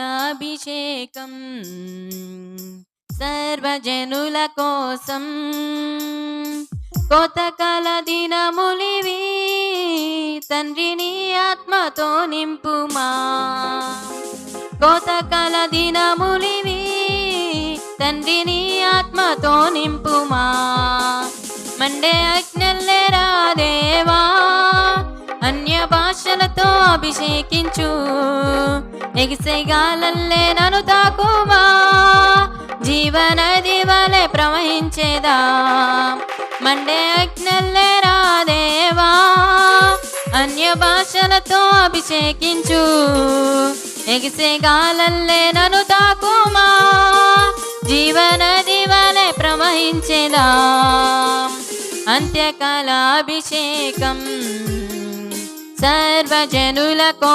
అంత్యకాలాభిషేకం సర్వజనుల కోసం కోతకాల దినములివి తండ్రిని ఆత్మతో నింపుమా కోతకాల దినములివి తండ్రిని ఆత్మతో నింపుమా మండే అగ్నెల్లెరా దేవా అన్య భాషలతో అభిషేకించు ఎగిసెగాలల్లే నన్ను తాకుమా జీవనది వలె ప్రవహించేదా మండే అగ్నెల్లెరా దేవా అన్య భాషలతో అభిషేకించు ఎగిసెగాలల్లే నన్ను తాకుమా జీవనది వలె ప్రవహించేదా అంత్యకాలాభిషేకం సర్వజనులకు